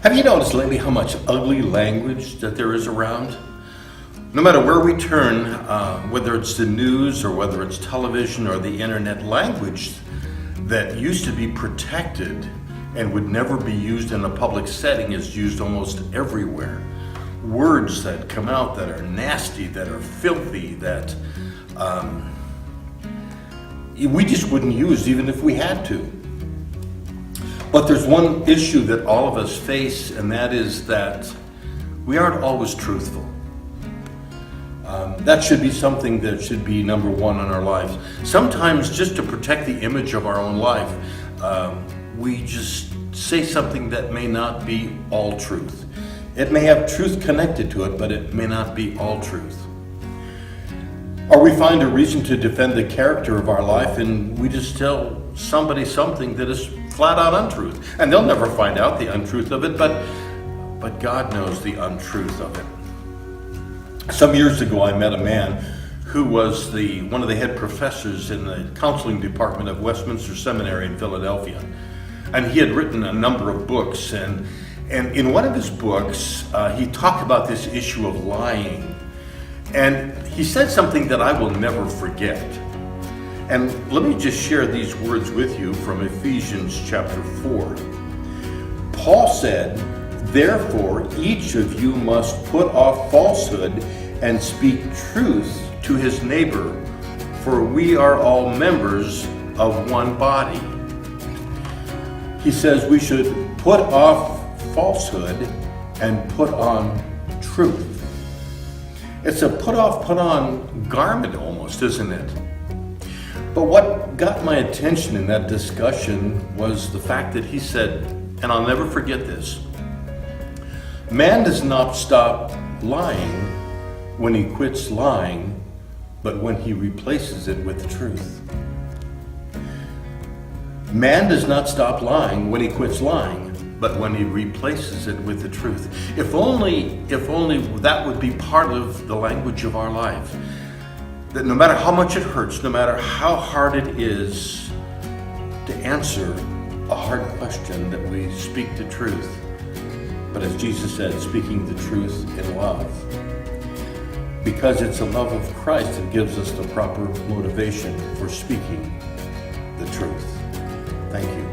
Have you noticed lately how much ugly language that there is around? No matter where we turn, whether it's the news or whether it's television or the internet, language that used to be protected and would never be used in a public setting is used almost everywhere. Words that come out that are nasty, that are filthy, that we just wouldn't use even if we had to. But there's one issue that all of us face, and that is that we aren't always truthful. That should be something that should be number one in our lives. Sometimes just to protect the image of our own life, we just say something that may not be all truth. It may have truth connected to it, but it may not be all truth. Or we find a reason to defend the character of our life and we just tell somebody something that is flat out untruth. And they'll never find out the untruth of it, but God knows the untruth of it. Some years ago, I met a man who was one of the head professors in the counseling department of Westminster Seminary in Philadelphia. And he had written a number of books. And in one of his books, he talked about this issue of lying. And he said something that I will never forget. And let me just share these words with you from Ephesians chapter 4. Paul said, "Therefore, each of you must put off falsehood and speak truth to his neighbor, for we are all members of one body." He says we should put off falsehood and put on truth. It's a put off, put on garment almost, isn't it? But what got my attention in that discussion was the fact that he said, and I'll never forget this, man does not stop lying when he quits lying, but when he replaces it with truth. Man does not stop lying when he quits lying, but when he replaces it with the truth. If only that would be part of the language of our life. That no matter how much it hurts, no matter how hard it is to answer a hard question, that we speak the truth. But as Jesus said, speaking the truth in love. Because it's the love of Christ that gives us the proper motivation for speaking the truth. Thank you.